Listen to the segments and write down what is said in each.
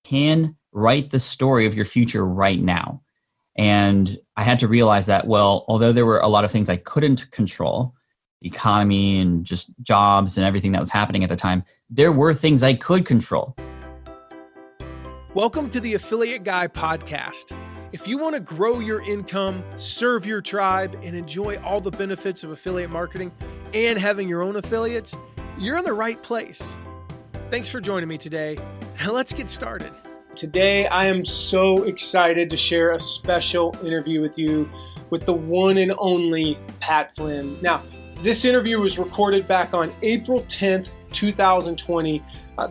can write the story of your future right now. And I had to realize that, well, although there were a lot of things I couldn't control, the economy and just jobs and everything that was happening at the time, there were things I could control. Welcome to the Affiliate Guy podcast. If you want to grow your income, serve your tribe, and enjoy all the benefits of affiliate marketing and having your own affiliates, you're in the right place. Thanks for joining me today. Now let's get started. Today, I am so excited to share a special interview with you with the one and only Pat Flynn. Now, this interview was recorded back on April 10th, 2020,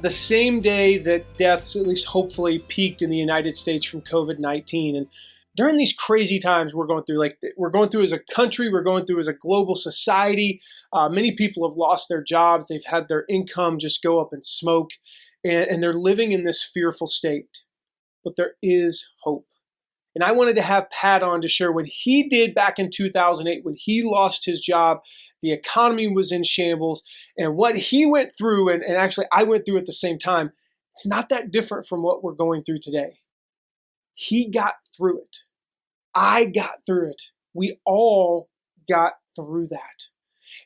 the same day that deaths, at least hopefully, peaked in the United States from COVID-19. And during these crazy times we're going through as a country, we're going through as a global society, many people have lost their jobs. They've had their income just go up in smoke, and they're living in this fearful state. But there is hope. And I wanted to have Pat on to share what he did back in 2008 when he lost his job. The economy was in shambles, and what he went through, and actually I went through at the same time, it's not that different from what we're going through today. He got through it. I got through it. We all got through that.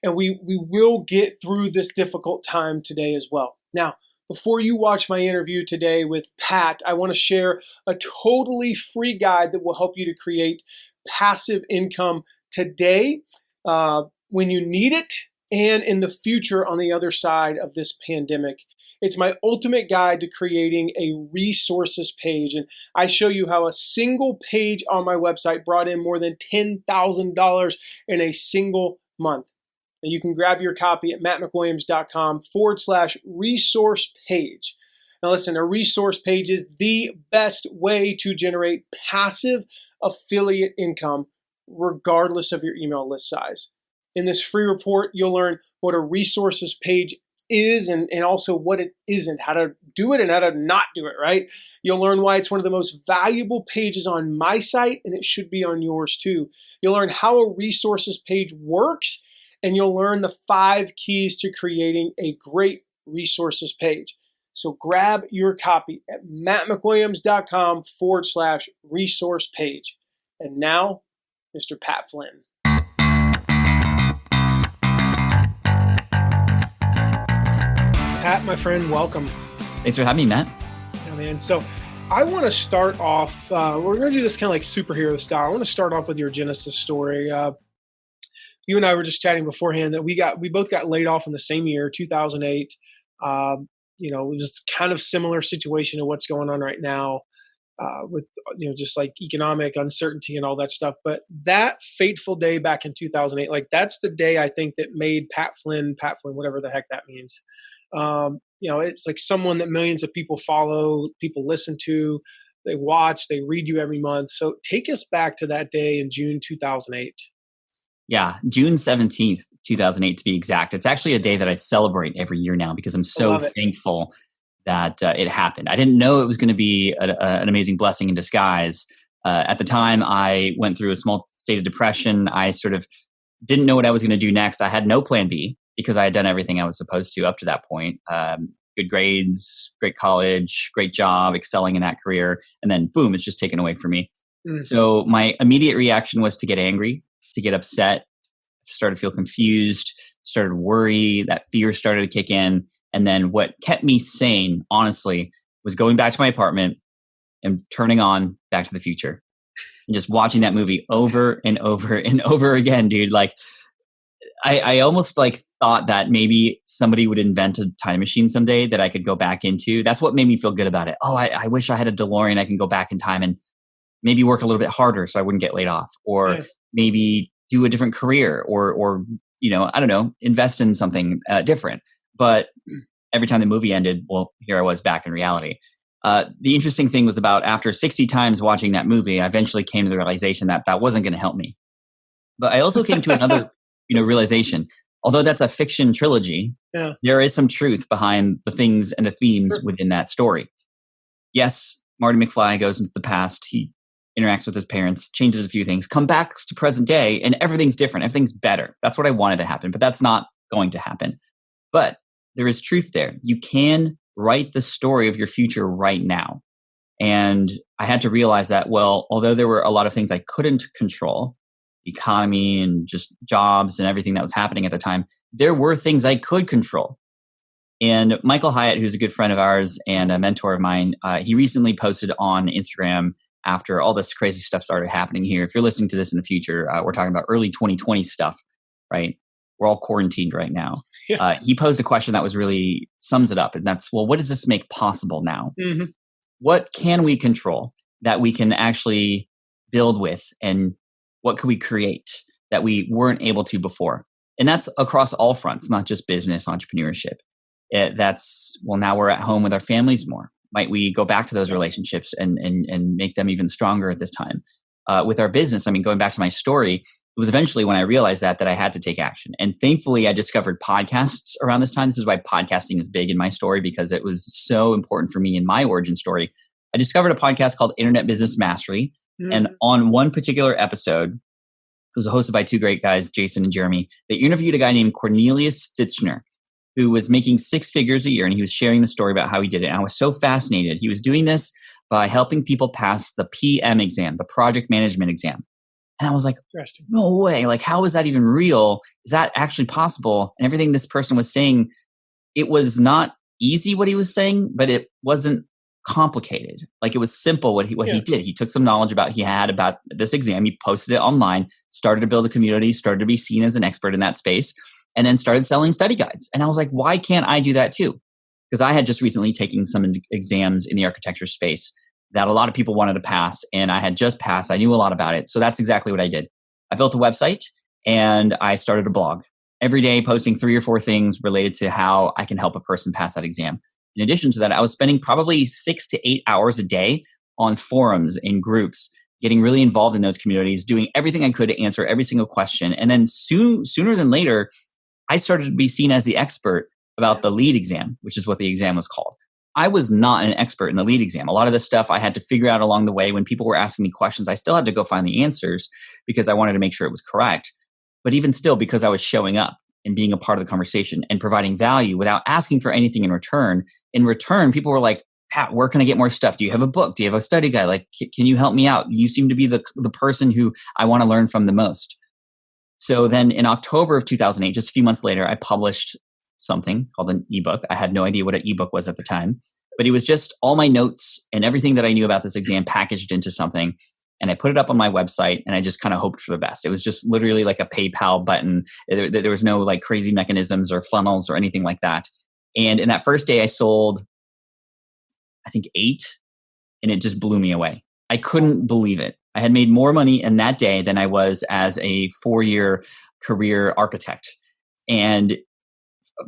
And we will get through this difficult time today as well. Now, before you watch my interview today with Pat, I want to share a totally free guide that will help you to create passive income today, when you need it, and in the future on the other side of this pandemic. It's my ultimate guide to creating a resources page. And I show you how a single page on my website brought in more than $10,000 in a single month. And you can grab your copy at mattmcwilliams.com/resource page. Now listen, a resource page is the best way to generate passive affiliate income regardless of your email list size. In this free report, you'll learn what a resources page is and also what it isn't, how to do it and how to not do it, right? You'll learn why it's one of the most valuable pages on my site, and it should be on yours too. You'll learn how a resources page works, and you'll learn the 5 keys to creating a great resources page. So grab your copy at mattmcwilliams.com/resource page. And now, Mr. Pat Flynn. Pat, my friend, welcome. Thanks for having me, Matt. Yeah, man. So I want to start off, we're going to do this kind of like superhero style. I want to start off with your Genesis story. You and I were just chatting beforehand that we both got laid off in the same year, 2008. It was kind of similar situation to what's going on right now with, just like economic uncertainty and all that stuff. But that fateful day back in 2008, like that's the day I think that made Pat Flynn, whatever the heck that means. It's like someone that millions of people follow, people listen to, they watch, they read you every month. So take us back to that day in June 2008. Yeah, June 17th, 2008 to be exact. It's actually a day that I celebrate every year now because I'm so thankful that it happened. I didn't know it was going to be an amazing blessing in disguise. At the time, I went through a small state of depression. I sort of didn't know what I was going to do next. I had no plan B because I had done everything I was supposed to up to that point. Good grades, great college, great job, excelling in that career. And then boom, it's just taken away from me. Mm-hmm. So my immediate reaction was to get angry, to get upset, started to feel confused, started to worry, that fear started to kick in. And then what kept me sane, honestly, was going back to my apartment and turning on Back to the Future and just watching that movie over and over and over again, dude. Like I almost like thought that maybe somebody would invent a time machine someday that I could go back into. That's what made me feel good about it. Oh, I wish I had a DeLorean. I can go back in time and maybe work a little bit harder so I wouldn't get laid off, or maybe do a different career, or I don't know, invest in something different. But every time the movie ended, well, here I was back in reality. The interesting thing was about after 60 times watching that movie, I eventually came to the realization that that wasn't going to help me. But I also came to another realization. Although that's a fiction trilogy, there is some truth behind the things and the themes within that story. Yes, Marty McFly goes into the past. He interacts with his parents, changes a few things, come back to present day, and everything's different. Everything's better. That's what I wanted to happen, but that's not going to happen. But there is truth there. You can write the story of your future right now. And I had to realize that, well, although there were a lot of things I couldn't control, economy and just jobs and everything that was happening at the time, there were things I could control. And Michael Hyatt, who's a good friend of ours and a mentor of mine, he recently posted on Instagram after all this crazy stuff started happening here. If you're listening to this in the future, we're talking about early 2020 stuff, right? We're all quarantined right now. Yeah. He posed a question that was really sums it up. And that's, well, what does this make possible now? Mm-hmm. What can we control that we can actually build with? And what can we create that we weren't able to before? And that's across all fronts, not just business, entrepreneurship. Now we're at home with our families more. Might we go back to those relationships and make them even stronger at this time? With our business, I mean, going back to my story, it was eventually when I realized that I had to take action. And thankfully, I discovered podcasts around this time. This is why podcasting is big in my story, because it was so important for me in my origin story. I discovered a podcast called Internet Business Mastery. Mm-hmm. And on one particular episode, it was hosted by two great guys, Jason and Jeremy. They interviewed a guy named Cornelius Fitzner, who was making 6 figures a year, and he was sharing the story about how he did it. And I was so fascinated. He was doing this by helping people pass the PM exam, the project management exam. And I was like, no way. Like, how is that even real? Is that actually possible? And everything this person was saying, it was not easy what he was saying, but it wasn't complicated. Like, it was simple what he did. He took some knowledge he had about this exam. He posted it online, started to build a community, started to be seen as an expert in that space, and then started selling study guides. And I was like, why can't I do that too? Because I had just recently taken some exams in the architecture space that a lot of people wanted to pass, and I had just passed. I knew a lot about it. So that's exactly what I did. I built a website and I started a blog. Every day posting 3 or 4 things related to how I can help a person pass that exam. In addition to that, I was spending probably 6 to 8 hours a day on forums and groups, getting really involved in those communities, doing everything I could to answer every single question. And then sooner than later, I started to be seen as the expert about the lead exam, which is what the exam was called. I was not an expert in the lead exam. A lot of this stuff I had to figure out along the way. When people were asking me questions, I still had to go find the answers because I wanted to make sure it was correct. But even still, because I was showing up and being a part of the conversation and providing value without asking for anything in return. In return, people were like, Pat, where can I get more stuff? Do you have a book? Do you have a study guide? Like, can you help me out? You seem to be the person who I want to learn from the most. So then in October of 2008, just a few months later, I published something called an ebook. I had no idea what an ebook was at the time, but it was just all my notes and everything that I knew about this exam packaged into something. And I put it up on my website and I just kind of hoped for the best. It was just literally like a PayPal button. There was no like crazy mechanisms or funnels or anything like that. And in that first day I sold, I think 8, and it just blew me away. I couldn't believe it. I had made more money in that day than I was as a 4-year career architect. And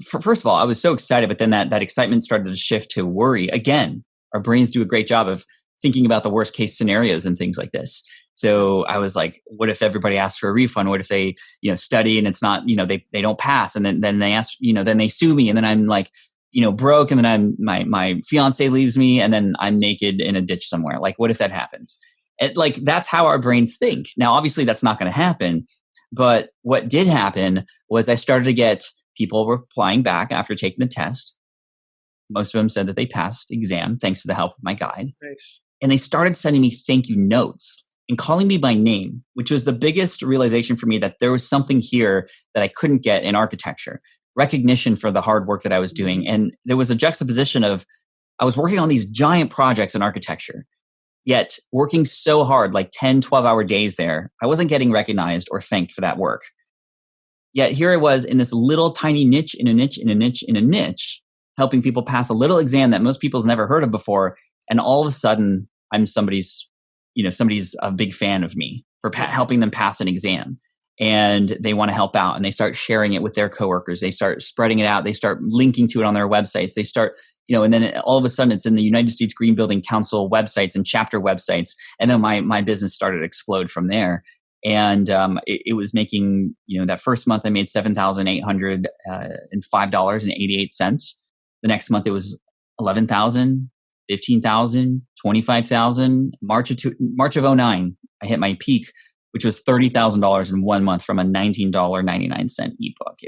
first of all, I was so excited, but then that excitement started to shift to worry. Again, our brains do a great job of thinking about the worst case scenarios and things like this. So I was like, what if everybody asks for a refund? What if they, study and it's not, they don't pass, and then they ask, then they sue me, and then I'm like, broke, and then my fiance leaves me, and then I'm naked in a ditch somewhere. Like, what if that happens? That's how our brains think. Now, obviously that's not going to happen, but what did happen was I started to get people replying back after taking the test. Most of them said that they passed the exam thanks to the help of my guide. Nice. And they started sending me thank you notes and calling me by name, which was the biggest realization for me that there was something here that I couldn't get in architecture. Recognition for the hard work that I was doing. And there was a juxtaposition of, I was working on these giant projects in architecture, yet working so hard, like 10, 12-hour days there, I wasn't getting recognized or thanked for that work. Yet here I was in this little tiny niche, in a niche, in a niche, in a niche, helping people pass a little exam that most people's never heard of before. And all of a sudden, I'm somebody's a big fan of me for helping them pass an exam. And they want to help out, and they start sharing it with their coworkers. They start spreading it out. They start linking to it on their websites. They start, and then all of a sudden it's in the United States Green Building Council websites and chapter websites. And then my business started to explode from there. And it was making, that first month I made $7,805.88. The next month it was $11,000, $15,000, $25,000. March of 2009, I hit my peak, which was $30,000 in 1 month from a $19.99 ebook.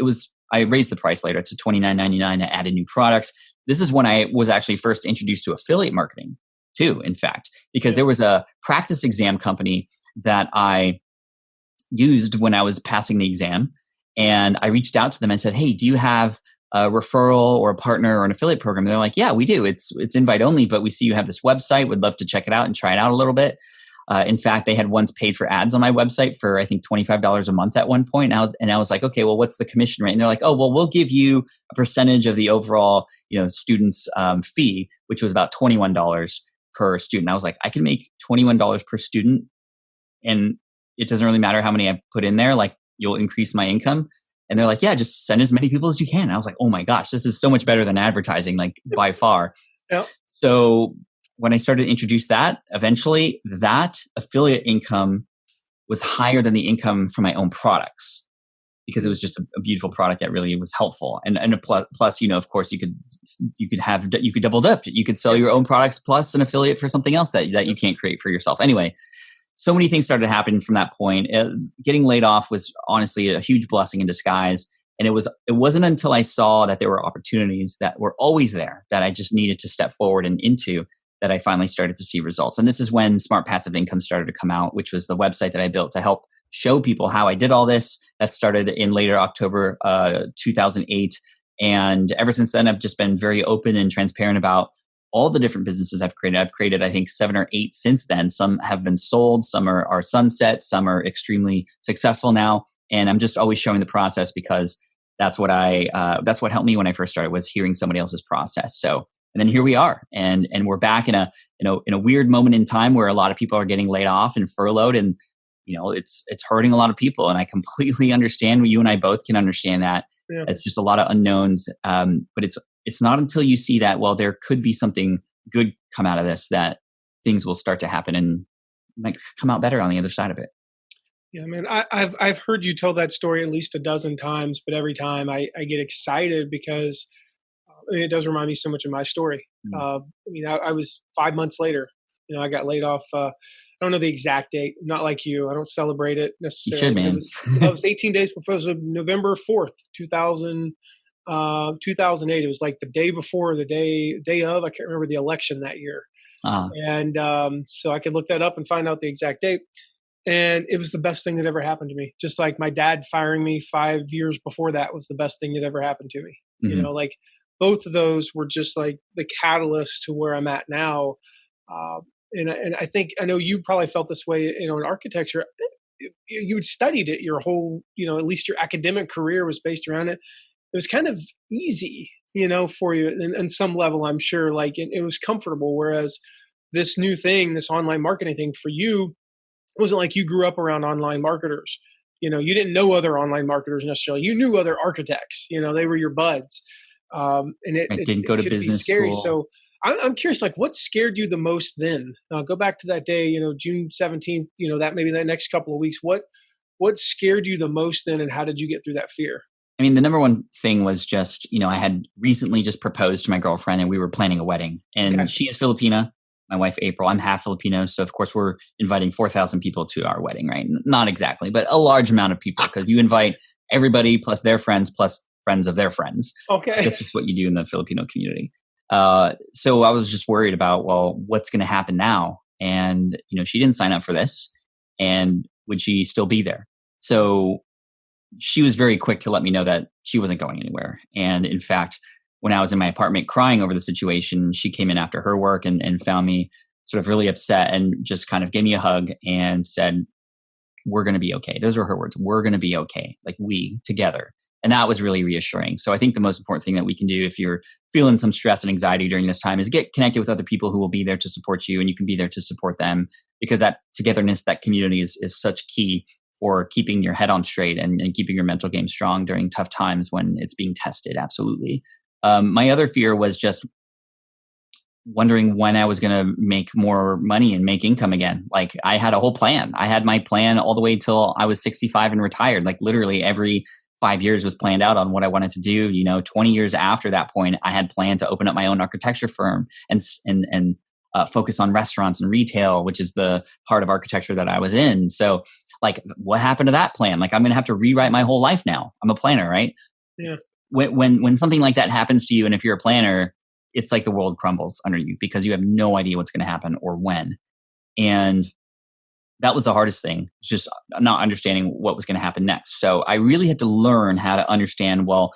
I raised the price later to $29.99. I added new products. This is when I was actually first introduced to affiliate marketing. too, in fact, because there was a practice exam company that I used when I was passing the exam. And I reached out to them and said, hey, do you have a referral or a partner or an affiliate program? And they're like, yeah, we do. It's invite only, but we see you have this website. Would love to check it out and try it out a little bit. In fact, they had once paid for ads on my website for, I think, $25 a month at one point. And I was like, okay, well, what's the commission rate? And they're like, oh, well, we'll give you a percentage of the overall, student's fee, which was about $21 per student. I was like, I can make $21 per student, and it doesn't really matter how many I put in there. Like, you'll increase my income. And they're like, yeah, just send as many people as you can. And I was like, oh my gosh, this is so much better than advertising, like by far. Yep. So when I started to introduce that, eventually that affiliate income was higher than the income from my own products, because it was just a beautiful product that really was helpful. And a plus, of course, you could double dip. You could sell your own products plus an affiliate for something else that you can't create for yourself. Anyway, so many things started happening from that point. Getting laid off was honestly a huge blessing in disguise. And it wasn't until I saw that there were opportunities that were always there that I just needed to step forward and into, that I finally started to see results. And this is when Smart Passive Income started to come out, which was the website that I built to help show people how I did all this. That started in later October 2008. And ever since then, I've just been very open and transparent about all the different businesses I've created. I've created, I think, 7 or 8 since then. Some have been sold, some are sunset, some are extremely successful now. And I'm just always showing the process, because that's what helped me when I first started, was hearing somebody else's process. So, and then here we are, and we're back in a weird moment in time where a lot of people are getting laid off and furloughed, and it's hurting a lot of people. And I completely understand. You and I both can understand that. Yeah. It's just a lot of unknowns. But it's not until you see that, well, there could be something good come out of this, that things will start to happen and might come out better on the other side of it. Yeah, man, I've heard you tell that story at least a dozen times, but every time I get excited, because it does remind me so much of my story. Mm-hmm. I was 5 months later, I got laid off. I don't know the exact date. I'm not like you. I don't celebrate it necessarily. You should, man. It was 18 days before. It was November 4th, 2008. It was like the day before, the day of, I can't remember, the election that year. Uh-huh. And so I could look that up and find out the exact date. And it was the best thing that ever happened to me. Just like my dad firing me 5 years before that was the best thing that ever happened to me. Mm-hmm. Like both of those were just like the catalyst to where I'm at now. And I think, I know you probably felt this way, in architecture. You had studied it your whole, at least your academic career was based around it. It was kind of easy, for you in some level, I'm sure. Like it was comfortable. Whereas this new thing, this online marketing thing for you, it wasn't like you grew up around online marketers. You didn't know other online marketers necessarily. You knew other architects. They were your buds. And it didn't go to business scary. school. So I'm curious, like, what scared you the most then? Go back to that day, June 17th. That maybe that next couple of weeks. What scared you the most then, and how did you get through that fear? I mean, the number one thing was just, I had recently just proposed to my girlfriend, and we were planning a wedding. And She's Filipina, my wife April. I'm half Filipino, so of course we're inviting 4,000 people to our wedding, right? Not exactly, but a large amount of people, because you invite everybody plus their friends plus friends of their friends. Okay, that's just what you do in the Filipino community. So I was just worried about, well, what's going to happen now? And she didn't sign up for this, and would she still be there? So she was very quick to let me know that she wasn't going anywhere. And in fact, when I was in my apartment crying over the situation, she came in after her work and found me sort of really upset, and just kind of gave me a hug and said, we're going to be okay. Those were her words. We're going to be okay. Like, we together. And that was really reassuring. So I think the most important thing that we can do if you're feeling some stress and anxiety during this time is get connected with other people who will be there to support you, and you can be there to support them, because that togetherness, that community is such key for keeping your head on straight and keeping your mental game strong during tough times when it's being tested. Absolutely. My other fear was just wondering when I was going to make more money and make income again. Like, I had a whole plan. I had my plan all the way till I was 65 and retired. Like, literally every 5 years was planned out on what I wanted to do. 20 years after that point, I had planned to open up my own architecture firm and focus on restaurants and retail, which is the part of architecture that I was in. So, like, what happened to that plan? Like, I'm going to have to rewrite my whole life now. I'm a planner, right? Yeah. When something like that happens to you, and if you're a planner, it's like the world crumbles under you because you have no idea what's going to happen or when. And that was the hardest thing, just not understanding what was going to happen next. So I really had to learn how to understand, well,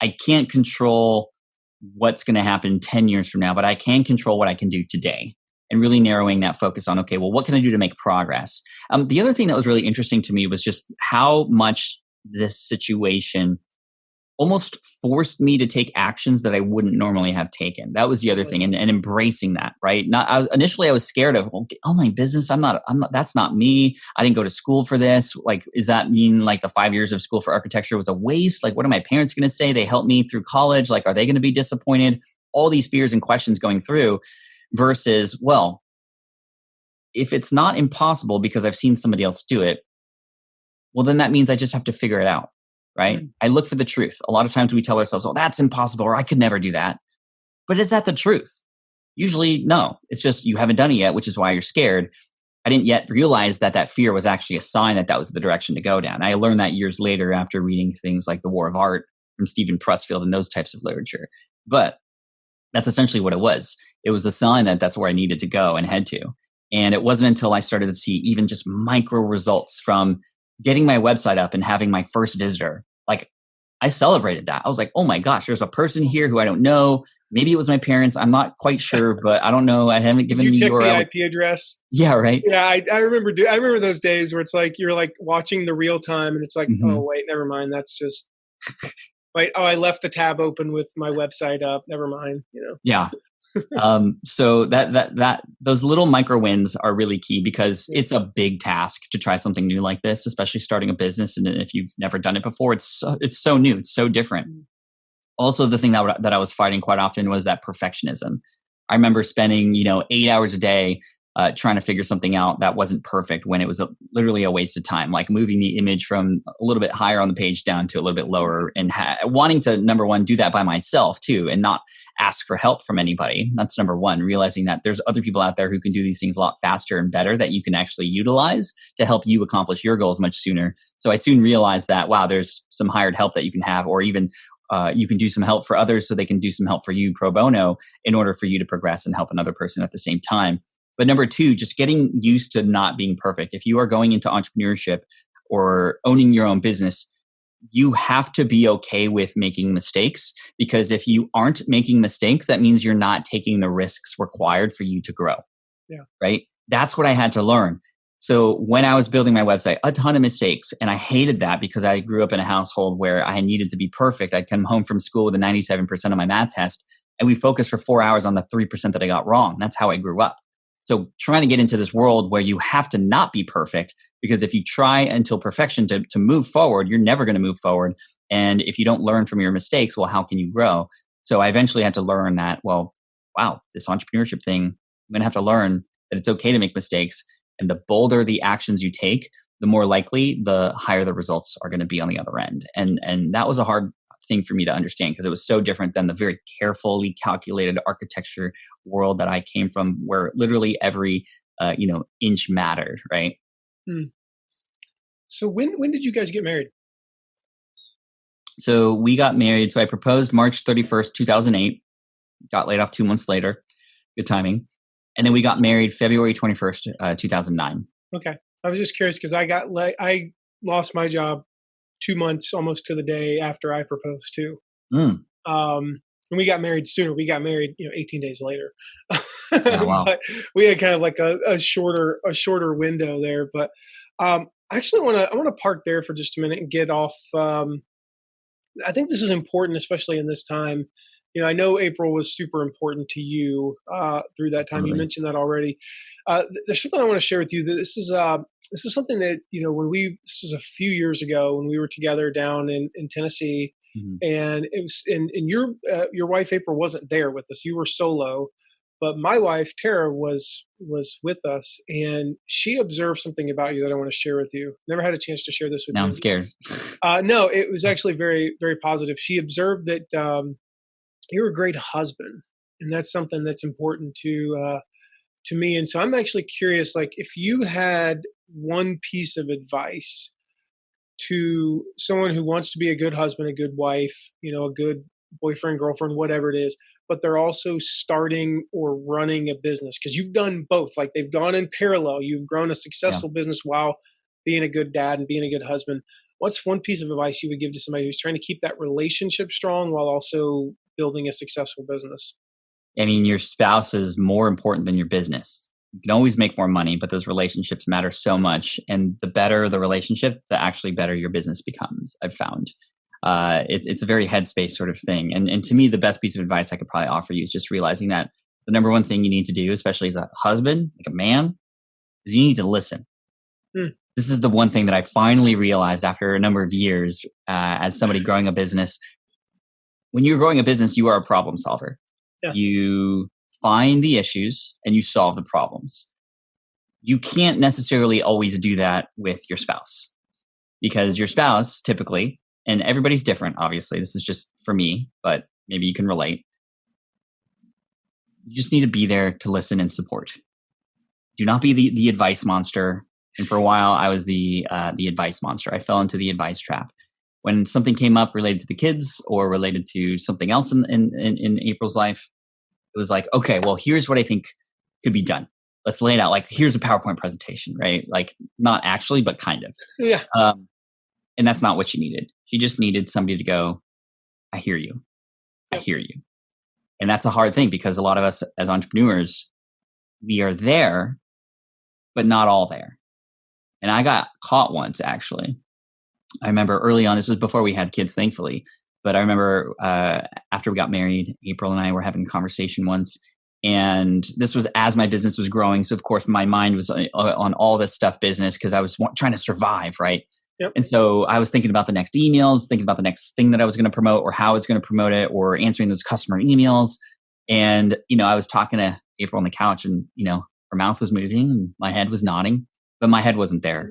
I can't control what's going to happen 10 years from now, but I can control what I can do today, and really narrowing that focus on, okay, well, what can I do to make progress? The other thing that was really interesting to me was just how much this situation almost forced me to take actions that I wouldn't normally have taken. That was the other thing, and embracing that, right? Initially I was scared of, well, online business. I'm not, that's not me. I didn't go to school for this. Like, does that mean like the 5 years of school for architecture was a waste? Like, what are my parents going to say? They helped me through college. Like, are they going to be disappointed? All these fears and questions going through versus, well, if it's not impossible because I've seen somebody else do it, well, then that means I just have to figure it out. Right? Mm-hmm. I look for the truth. A lot of times we tell ourselves, oh, that's impossible, or I could never do that. But is that the truth? Usually, no. It's just you haven't done it yet, which is why you're scared. I didn't yet realize that fear was actually a sign that was the direction to go down. I learned that years later after reading things like The War of Art from Stephen Pressfield and those types of literature. But that's essentially what it was. It was a sign that that's where I needed to go and head to. And it wasn't until I started to see even just micro results from getting my website up and having my first visitor. Like, I celebrated that. I was like, oh my gosh, there's a person here who I don't know. Maybe it was my parents. I'm not quite sure, but I don't know. I haven't given you the check URL. the IP address? Yeah, right. Yeah, I remember. I remember those days where it's like you're like watching the real time, and it's like, oh wait, never mind. That's just wait. Oh, I left the tab open with my website up. Never mind. Yeah. So those little micro wins are really key because it's a big task to try something new like this, especially starting a business. And if you've never done it before, it's so new. It's so different. Also, the thing that I was fighting quite often was that perfectionism. I remember spending, 8 hours a day trying to figure something out that wasn't perfect when it was literally a waste of time, like moving the image from a little bit higher on the page down to a little bit lower, and wanting to, number one, do that by myself too, and not ask for help from anybody. That's number one, realizing that there's other people out there who can do these things a lot faster and better that you can actually utilize to help you accomplish your goals much sooner. So I soon realized that, wow, there's some hired help that you can have, or even you can do some help for others so they can do some help for you pro bono in order for you to progress and help another person at the same time. But number two, just getting used to not being perfect. If you are going into entrepreneurship or owning your own business, you have to be okay with making mistakes, because if you aren't making mistakes, that means you're not taking the risks required for you to grow. Yeah. Right? That's what I had to learn. So when I was building my website, a ton of mistakes. And I hated that because I grew up in a household where I needed to be perfect. I'd come home from school with a 97% on my math test, and we focused for 4 hours on the 3% that I got wrong. That's how I grew up. So trying to get into this world where you have to not be perfect, because if you try until perfection to move forward, you're never going to move forward. And if you don't learn from your mistakes, well, how can you grow? So I eventually had to learn that, well, wow, this entrepreneurship thing, I'm going to have to learn that it's okay to make mistakes. And the bolder the actions you take, the more likely, the higher the results are going to be on the other end. And that was a hard thing for me to understand, because it was so different than the very carefully calculated architecture world that I came from, where literally every inch mattered, right? So when did you guys get married? So we got married. So I proposed March 31st, 2008. Got laid off 2 months later. Good timing. And then we got married February 21st, 2009. Okay. I was just curious because I lost my job 2 months almost to the day after I proposed too. And we got married sooner. We got married, 18 days later. Oh, wow. But we had kind of like a shorter window there. But actually, I want to park there for just a minute and get off. I think this is important, especially in this time. I know April was super important to you through that time. You mentioned that already. There's something I want to share with you. This is something that, this was a few years ago when we were together down in Tennessee, and it was, and your wife April wasn't there with us. You were solo, but my wife Tara was with us, and she observed something about you that I want to share with you. Never had a chance to share this with you. Now I'm scared. No, it was actually very, very positive. She observed that you're a great husband, and that's something that's important to me. And so I'm actually curious, like, if you had one piece of advice to someone who wants to be a good husband, a good wife, a good boyfriend, girlfriend, whatever it is, but they're also starting or running a business? Because you've done both. Like they've gone in parallel. You've grown a successful business while being a good dad and being a good husband. What's one piece of advice you would give to somebody who's trying to keep that relationship strong while also building a successful business? I mean, your spouse is more important than your business. You can always make more money, but those relationships matter so much. And the better the relationship, the actually better your business becomes, I've found. It's a very headspace sort of thing. And to me, the best piece of advice I could probably offer you is just realizing that the number one thing you need to do, especially as a husband, like a man, is you need to listen. This is the one thing that I finally realized after a number of years as somebody growing a business. When you're growing a business, you are a problem solver. Yeah. You find the issues and you solve the problems. You can't necessarily always do that with your spouse because your spouse typically, and everybody's different, obviously, this is just for me, but maybe you can relate. You just need to be there to listen and support. Do not be the advice monster. And for a while, I was the advice monster. I fell into the advice trap. When something came up related to the kids or related to something else in April's life, it was like, okay, well, here's what I think could be done. Let's lay it out. Like, here's a PowerPoint presentation, right? Like, not actually, but kind of. Yeah. And that's not what she needed. She just needed somebody to go, I hear you. I hear you. And that's a hard thing because a lot of us as entrepreneurs, we are there, but not all there. And I got caught once, actually. I remember early on, this was before we had kids, thankfully. But I remember after we got married, April and I were having a conversation once. And this was as my business was growing. So, of course, my mind was on all this stuff business because I was trying to survive, right? Yep. And so I was thinking about the next emails, thinking about the next thing that I was going to promote or how I was going to promote it or answering those customer emails. And, I was talking to April on the couch and, her mouth was moving and my head was nodding, but my head wasn't there.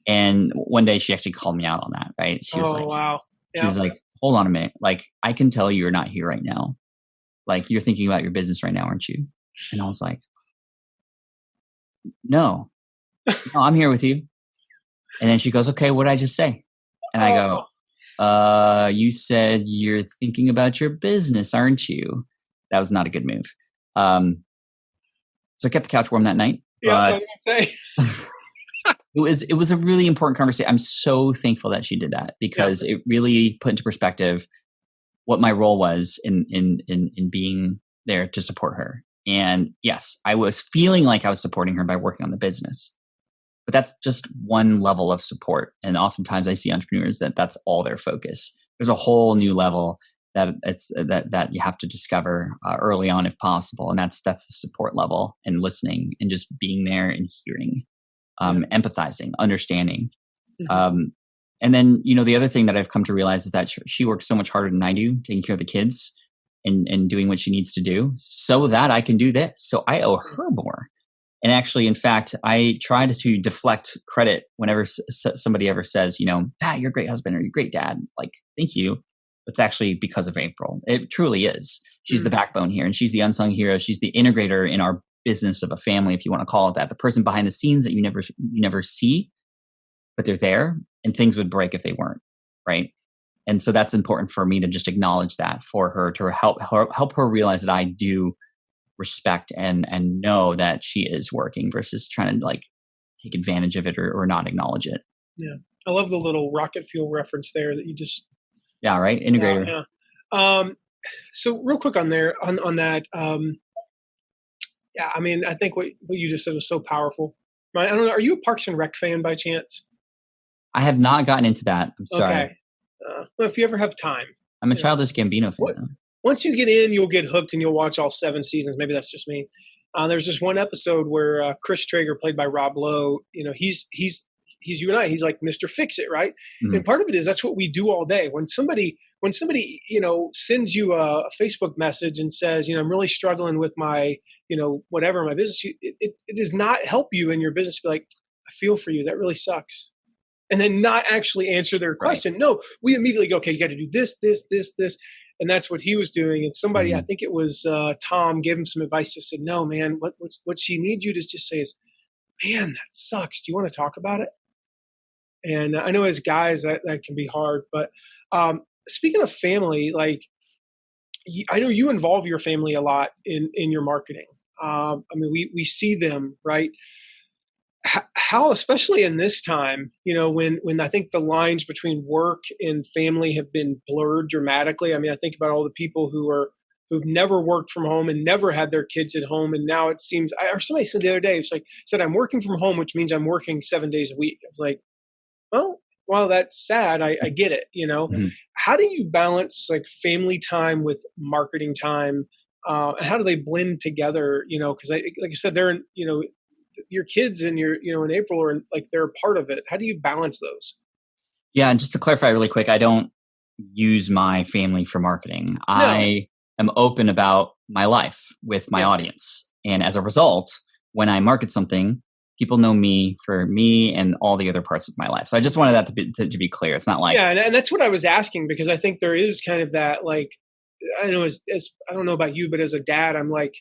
And one day she actually called me out on that, right? She was wow. Yeah. She was like, hold on a minute. Like, I can tell you're not here right now. Like, you're thinking about your business right now, aren't you? And I was like, no, I'm here with you. And then she goes, okay, what did I just say? And I go, you said you're thinking about your business, aren't you? That was not a good move. So I kept the couch warm that night. Yeah, I was going to say. It was a really important conversation. I'm so thankful that she did that because it really put into perspective what my role was in being there to support her. And yes, I was feeling like I was supporting her by working on the business, but that's just one level of support. And oftentimes I see entrepreneurs that's all their focus. There's a whole new level that you have to discover early on if possible. And that's the support level and listening and just being there and hearing. Empathizing, understanding. Mm-hmm. And then, the other thing that I've come to realize is that she works so much harder than I do, taking care of the kids and doing what she needs to do so that I can do this. So I owe her more. And actually, in fact, I try to deflect credit whenever somebody ever says, Pat, you're a great husband or you're a great dad. Like, thank you. It's actually because of April. It truly is. She's the backbone here and she's the unsung hero. She's the integrator in our business of a family, if you want to call it that, the person behind the scenes that you never see, but they're there, and things would break if they weren't, right? And so that's important for me to just acknowledge that for her, to help her realize that I do respect and know that she is working versus trying to like take advantage of it or not acknowledge it. Yeah, I love the little rocket fuel reference there that you just. Yeah, right. Integrator. Yeah. So real quick on that. Yeah, I mean, I think what you just said was so powerful. Right? I don't know. Are you a Parks and Rec fan by chance? I have not gotten into that. I'm sorry. Okay. Well, if you ever have time. I'm a Childish Gambino fan. Once you get in, you'll get hooked and you'll watch all 7 seasons. Maybe that's just me. There's this one episode where Chris Traeger, played by Rob Lowe, he's you and I. He's like Mr. Fix It, right? Mm-hmm. And part of it is that's what we do all day. When somebody sends you a Facebook message and says, I'm really struggling with my, whatever, my business, it does not help you in your business. Be like, I feel for you. That really sucks. And then not actually answer their question. Right. No, we immediately go, okay, you got to do this. And that's what he was doing. And somebody, I think it was Tom, gave him some advice. Just said, no, man, what she needs you to just say is, man, that sucks. Do you want to talk about it? And I know as guys that can be hard, but speaking of family, like I know you involve your family a lot in your marketing. I mean, we see them, right? How, especially in this time, when I think the lines between work and family have been blurred dramatically. I mean, I think about all the people who've never worked from home and never had their kids at home, and now it seems. Or somebody said the other day, said I'm working from home, which means I'm working 7 days a week. I was like, well, that's sad. I get it. Mm-hmm. How do you balance like family time with marketing time? And how do they blend together? Because like I said, they're in, your kids and in April are like, they're a part of it. How do you balance those? Yeah. And just to clarify really quick, I don't use my family for marketing. No. I am open about my life with my audience. And as a result, when I market something, people know me for me and all the other parts of my life. So I just wanted that to be clear. It's not like, and that's what I was asking, because I think there is kind of that, like, I know as I don't know about you, but as a dad, I'm like,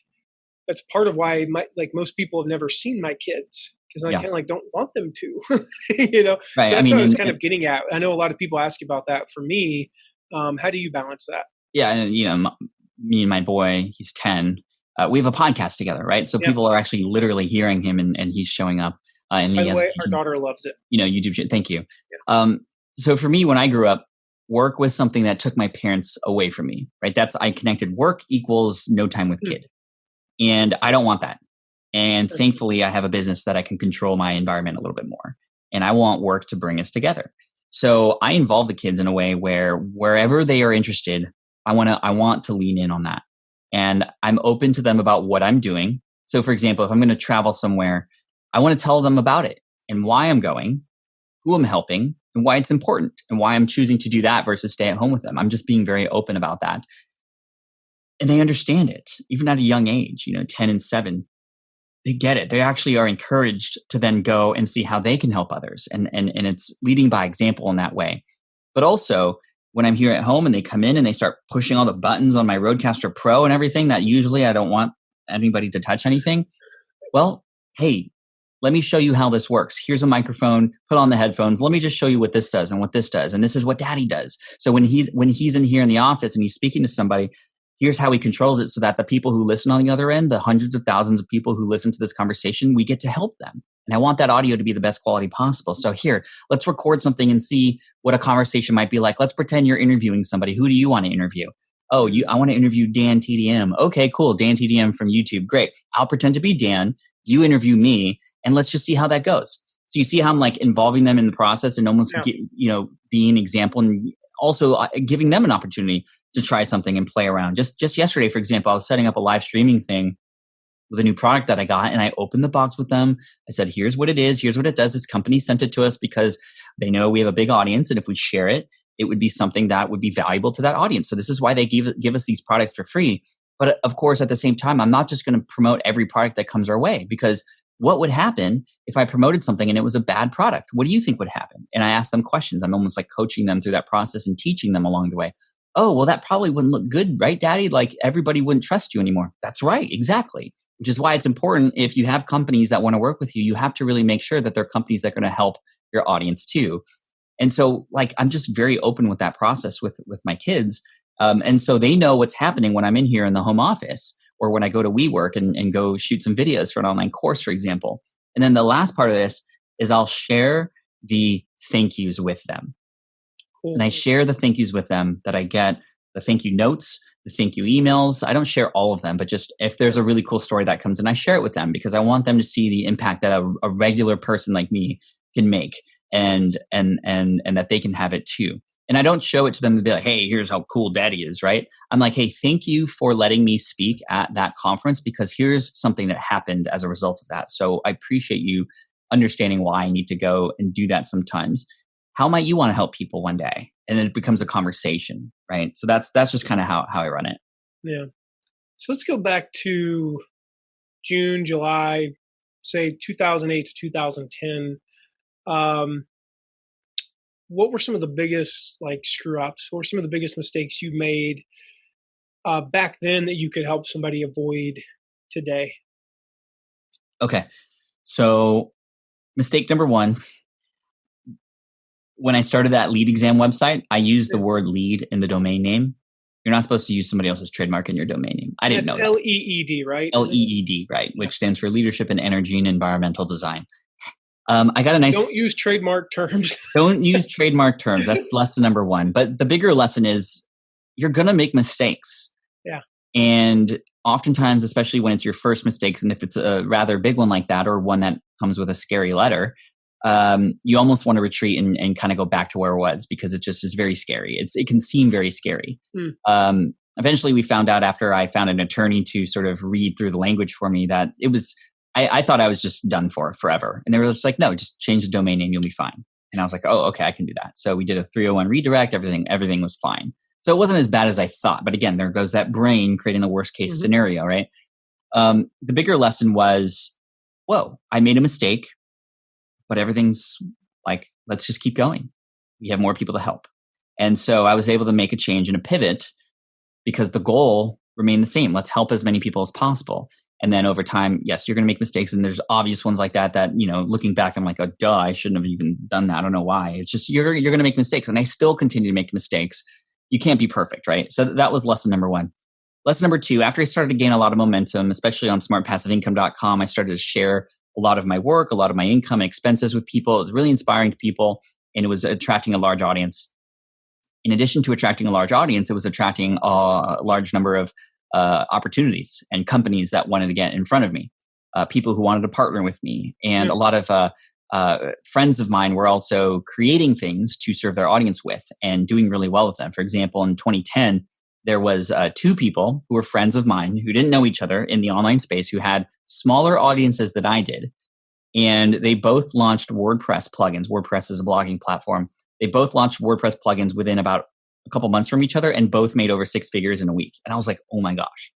that's part of why most people have never seen my kids, because I kind of like don't want them to, Right. So that's what I was kind of getting at. I know a lot of people ask about that. For me, how do you balance that? Yeah. And, me and my boy, he's 10. We have a podcast together, right? So people are actually literally hearing him, and he's showing up. By the way, our daughter loves it. YouTube. Thank you. Yeah. So for me, when I grew up, work was something that took my parents away from me, right? I connected work equals no time with kid. And I don't want that. And thankfully, I have a business that I can control my environment a little bit more. And I want work to bring us together. So I involve the kids in a way where wherever they are interested, I want to lean in on that. And I'm open to them about what I'm doing. So for example, if I'm going to travel somewhere, I want to tell them about it and why I'm going, who I'm helping, and why it's important, and why I'm choosing to do that versus stay at home with them. I'm just being very open about that. And they understand it, even at a young age, 10 and 7. They get it. They actually are encouraged to then go and see how they can help others. And it's leading by example in that way. But also, when I'm here at home and they come in and they start pushing all the buttons on my Rodecaster Pro and everything that usually I don't want anybody to touch anything. Well, hey, let me show you how this works. Here's a microphone, put on the headphones. Let me just show you what this does and what this does. And this is what daddy does. So when he's in here in the office and he's speaking to somebody, here's how he controls it so that the people who listen on the other end, the hundreds of thousands of people who listen to this conversation, we get to help them. And I want that audio to be the best quality possible. So here, let's record something and see what a conversation might be like. Let's pretend you're interviewing somebody. Who do you want to interview? Oh, I want to interview Dan TDM. Okay, cool. Dan TDM from YouTube. Great. I'll pretend to be Dan. You interview me, and let's just see how that goes. So you see how I'm like involving them in the process and almost, being an example, and also giving them an opportunity to try something and play around. Just yesterday, for example, I was setting up a live streaming thing with a new product that I got, and I opened the box with them. I said, here's what it is. Here's what it does. This company sent it to us because they know we have a big audience, and if we share it, it would be something that would be valuable to that audience. So this is why they give us these products for free. But of course, at the same time, I'm not just going to promote every product that comes our way, because what would happen if I promoted something and it was a bad product? What do you think would happen? And I ask them questions. I'm almost like coaching them through that process and teaching them along the way. Oh, well, that probably wouldn't look good, right, Daddy? Like everybody wouldn't trust you anymore. That's right. Exactly. Which is why it's important, if you have companies that want to work with you, you have to really make sure that they're companies that are going to help your audience too. And so like, I'm just very open with that process with my kids. And so they know what's happening when I'm in here in the home office, or when I go to WeWork and go shoot some videos for an online course, for example. And then the last part of this is I'll share the thank yous with them. Cool. And I share the thank yous with them that I get, the thank you notes, the thank you emails. I don't share all of them, but just if there's a really cool story that comes in, I share it with them, because I want them to see the impact that a regular person like me can make, and that they can have it too. And I don't show it to them to be like, hey, here's how cool Daddy is, right? I'm like, hey, thank you for letting me speak at that conference, because here's something that happened as a result of that. So I appreciate you understanding why I need to go and do that sometimes. How might you want to help people one day? And then it becomes a conversation, right? So that's just kind of how I run it. Yeah. So let's go back to June, July, say 2008 to 2010. What were some of the biggest screw ups? What were some of the biggest mistakes you made back then that you could help somebody avoid today? Okay. So mistake number one, when I started that lead exam website, I used the word lead in the domain name. You're not supposed to use somebody else's trademark in your domain name. I didn't know that. LEED, right? LEED, right, which stands for Leadership in Energy and Environmental Design. I got a nice... Don't use trademark terms. Don't use trademark terms. That's lesson number one. But the bigger lesson is you're going to make mistakes. Yeah. And oftentimes, especially when it's your first mistakes, and if it's a rather big one like that, or one that comes with a scary letter, you almost want to retreat and kind of go back to where it was, because it just is very scary. It can seem very scary. Eventually, we found out after I found an attorney to sort of read through the language for me that it was... I thought I was just done for forever. And they were just like, no, just change the domain name. You'll be fine. And I was like, oh, okay, I can do that. So we did a 301 redirect. Everything was fine. So it wasn't as bad as I thought. But again, there goes that brain creating the worst case scenario, right? The bigger lesson was, whoa, I made a mistake, but everything's like, let's just keep going. We have more people to help. And so I was able to make a change and a pivot because the goal remained the same. Let's help as many people as possible. And then over time, yes, you're going to make mistakes. And there's obvious ones like that, looking back, I'm like, oh, duh, I shouldn't have even done that. I don't know why. It's just, you're going to make mistakes. And I still continue to make mistakes. You can't be perfect, right? So that was lesson number one. Lesson number two, after I started to gain a lot of momentum, especially on smartpassiveincome.com, I started to share a lot of my work, a lot of my income and expenses with people. It was really inspiring to people, and it was attracting a large audience. In addition to attracting a large audience, it was attracting a large number of opportunities and companies that wanted to get in front of me, people who wanted to partner with me. And a lot of friends of mine were also creating things to serve their audience with and doing really well with them. For example, in 2010, there was two people who were friends of mine who didn't know each other in the online space, who had smaller audiences than I did. And they both launched WordPress plugins. WordPress is a blogging platform. They both launched WordPress plugins within about a couple months from each other, and both made over 6 figures in a week. And I was like, oh my gosh,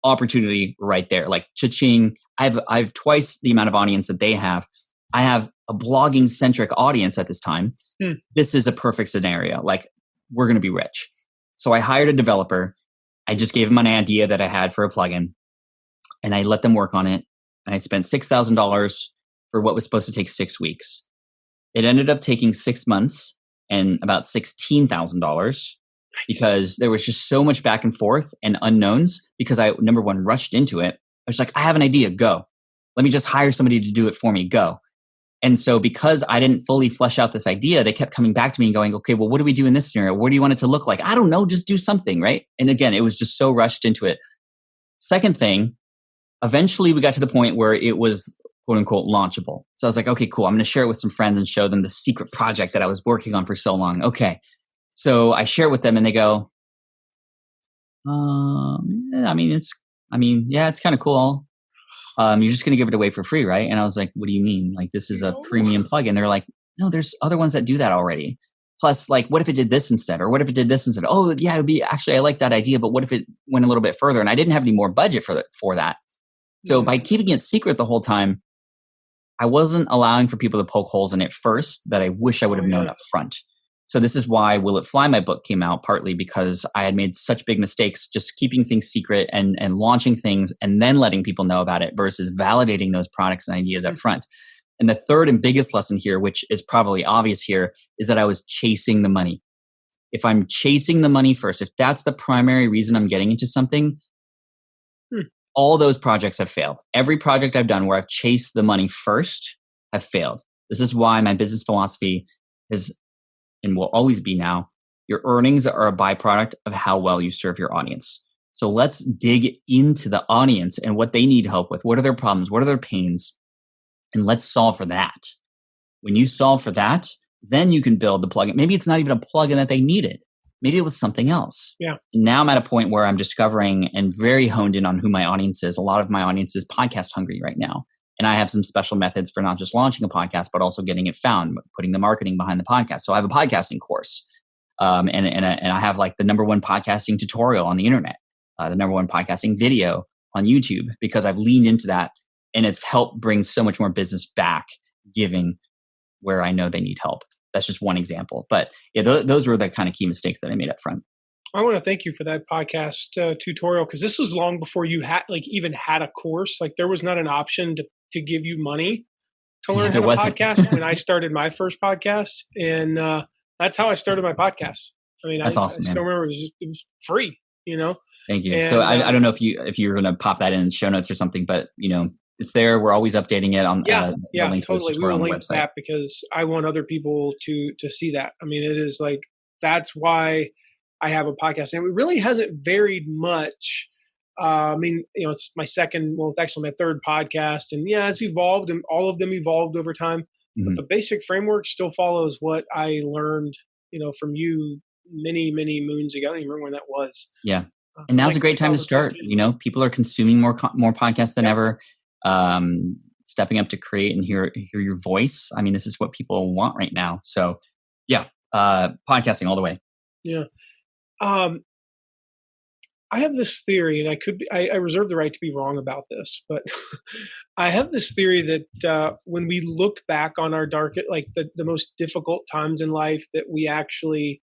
opportunity right there. Like, cha-ching. I have twice the amount of audience that they have. I have a blogging centric audience at this time. This is a perfect scenario. Like, we're going to be rich. So I hired a developer. I just gave him an idea that I had for a plugin, and I let them work on it. And I spent $6,000 for what was supposed to take 6 weeks. It ended up taking 6 months and about $16,000 because there was just so much back and forth and unknowns, because I, number one, rushed into it. I was like, I have an idea, go. Let me just hire somebody to do it for me, go. And so because I didn't fully flesh out this idea, they kept coming back to me and going, okay, well, what do we do in this scenario? What do you want it to look like? I don't know, just do something, right? And again, it was just so rushed into it. Second thing, eventually we got to the point where it was quote unquote launchable. So I was like, okay, cool. I'm going to share it with some friends and show them the secret project that I was working on for so long. Okay. So I share it with them and they go, it's kind of cool. You're just going to give it away for free, right? And I was like, what do you mean? Like, this is a premium plugin. They're like, no, there's other ones that do that already. Plus, like, what if it did this instead? Or what if it did this instead? Oh, yeah, it'd be, actually, I like that idea, but what if it went a little bit further? And I didn't have any more budget for that. So by keeping it secret the whole time, I wasn't allowing for people to poke holes in it first that I wish I would have known up front. So this is why Will It Fly, my book, came out, partly because I had made such big mistakes just keeping things secret and launching things and then letting people know about it versus validating those products and ideas up front. And the third and biggest lesson here, which is probably obvious here, is that I was chasing the money. If I'm chasing the money first, if that's the primary reason I'm getting into something, all those projects have failed. Every project I've done where I've chased the money first have failed. This is why my business philosophy is, and will always be now, your earnings are a byproduct of how well you serve your audience. So let's dig into the audience and what they need help with. What are their problems? What are their pains? And let's solve for that. When you solve for that, then you can build the plugin. Maybe it's not even a plugin that they needed. Maybe it was something else. Yeah. And now I'm at a point where I'm discovering and very honed in on who my audience is. A lot of my audience is podcast hungry right now. And I have some special methods for not just launching a podcast, but also getting it found, putting the marketing behind the podcast. So I have a podcasting course. And I have like the number one podcasting tutorial on the internet, the number one podcasting video on YouTube, because I've leaned into that and it's helped bring so much more business back, giving where I know they need help. That's just one example. But yeah, those were the kind of key mistakes that I made up front. I want to thank you for that podcast tutorial, because this was long before you had even had a course. Like, there was not an option to give you money to learn how to podcast when I started my first podcast. And that's how I started my podcast. I mean, That's I awesome, still man. remember it was free, Thank you. So and I don't know if you're going to pop that in show notes or something, but it's there. We're always updating it on the link to the totally. We tutorial will on the link to website. that because I want other people to see that. I mean, it is like, that's why I have a podcast, and it really hasn't varied much. I mean, it's my second, well, it's actually my third podcast, and yeah, it's evolved, and all of them evolved over time. But Mm-hmm. the basic framework still follows what I learned, from you many, many moons ago. I don't even remember when that was. Yeah. And now's Like a great time to start. 2015. People are consuming more podcasts than ever. Stepping up to create and hear your voice. I mean, this is what people want right now. So, yeah, podcasting all the way. Yeah. I have this theory, and I reserve the right to be wrong about this, but I have this theory that when we look back on our like the most difficult times in life, that we actually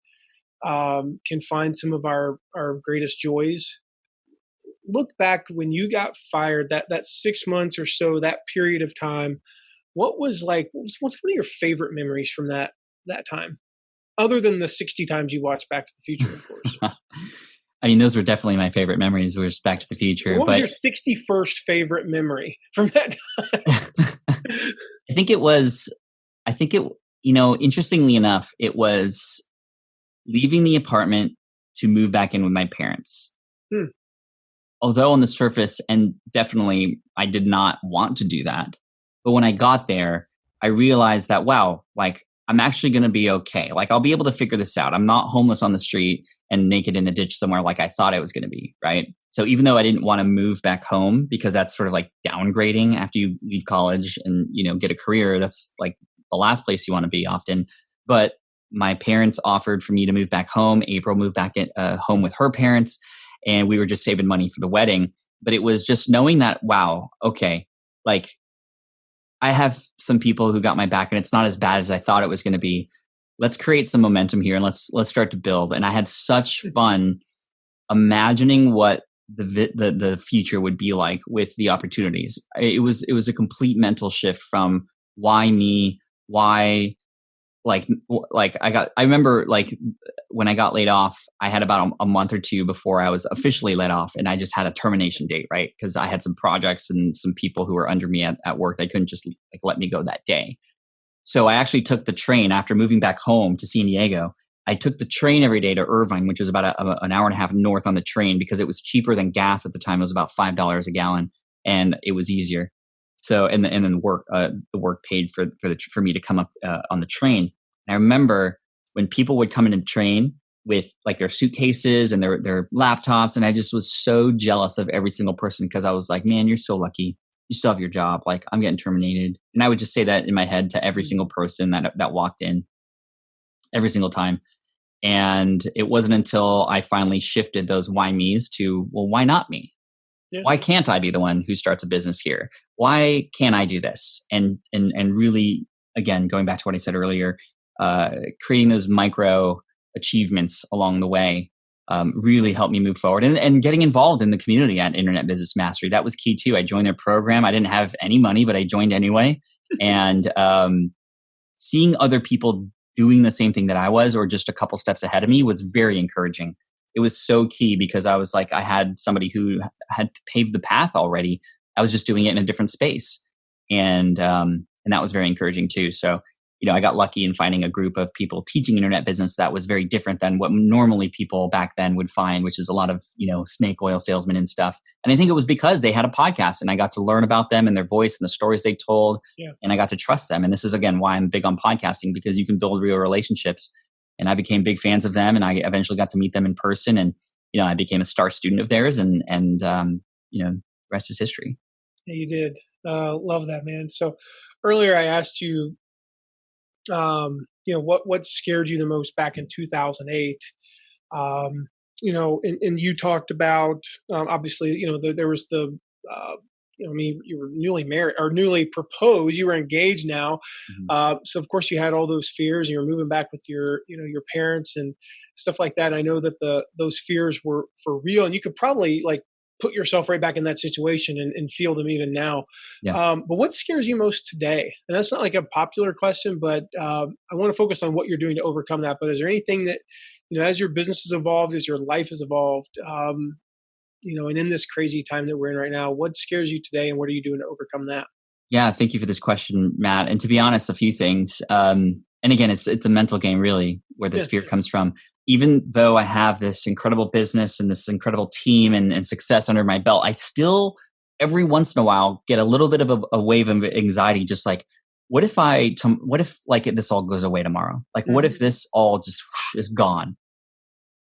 can find some of our greatest joys. Look back when you got fired, that 6 months or so, that period of time. What's one of your favorite memories from that time, other than the 60 times you watched Back to the Future, of course? I mean, those were definitely my favorite memeries. Was Back to the Future. So what was your 61st favorite memory from that time? I think it. Interestingly enough, it was leaving the apartment to move back in with my parents. Although on the surface, and definitely I did not want to do that, but when I got there, I realized that, wow, like I'm actually going to be okay. Like I'll be able to figure this out. I'm not homeless on the street and naked in a ditch somewhere like I thought I was going to be, right? So even though I didn't want to move back home, because that's sort of like downgrading after you leave college and, get a career, that's like the last place you want to be often. But my parents offered for me to move back home. April moved back home with her parents, and we were just saving money for the wedding. But it was just knowing that, wow, okay, like I have some people who got my back, and it's not as bad as I thought it was going to be. Let's create some momentum here, and let's start to build. And I had such fun imagining what the future would be like with the opportunities. It was a complete mental shift from why me, why like I remember like when I got laid off, I had about a month or two before I was officially laid off, and I just had a termination date, right? Because I had some projects and some people who were under me at work. They couldn't just like let me go that day. So I actually took the train after moving back home to San Diego. I took the train every day to Irvine, which was about an hour and a half north on the train, because it was cheaper than gas at the time. It was about $5 a gallon, and it was easier. So and then the work paid for me to come up on the train. And I remember when people would come in the train with like their suitcases and their laptops, and I just was so jealous of every single person, because I was like, man, you're so lucky. You still have your job. Like I'm getting terminated. And I would just say that in my head to every single person that walked in every single time. And it wasn't until I finally shifted those why me's to, well, why not me? Yeah. Why can't I be the one who starts a business here? Why can't I do this? And really, again, going back to what I said earlier, creating those micro achievements along the way really helped me move forward. And getting involved in the community at Internet Business Mastery, that was key too. I joined their program. I didn't have any money, but I joined anyway. And seeing other people doing the same thing that I was, or just a couple steps ahead of me, was very encouraging. It was so key, because I was like, I had somebody who had paved the path already. I was just doing it in a different space. And that was very encouraging too. So, I got lucky in finding a group of people teaching internet business that was very different than what normally people back then would find, which is a lot of, snake oil salesmen and stuff. And I think it was because they had a podcast, and I got to learn about them and their voice and the stories they told. Yeah. And I got to trust them. And this is, again, why I'm big on podcasting, because you can build real relationships. And I became big fans of them, and I eventually got to meet them in person. And, I became a star student of theirs, and rest is history. Yeah, you did. Love that, man. So earlier I asked you, what scared you the most back in 2008? And you talked about, obviously, there was the, you were newly married or newly proposed, you were engaged now. Mm-hmm. So of course you had all those fears, and you were moving back with your parents and stuff like that. I know that those fears were for real, and you could probably like put yourself right back in that situation and feel them even now. Yeah. But what scares you most today? And that's not like a popular question, but I want to focus on what you're doing to overcome that. But is there anything that as your business has evolved, as your life has evolved, and in this crazy time that we're in right now, what scares you today and what are you doing to overcome that? Yeah, thank you for this question, Matt. And to be honest, a few things. And again, it's a mental game, really, where this fear comes from. Even though I have this incredible business and this incredible team and success under my belt, I still, every once in a while, get a little bit of a wave of anxiety, just like, what if like this all goes away tomorrow? Like, what if this all just is gone?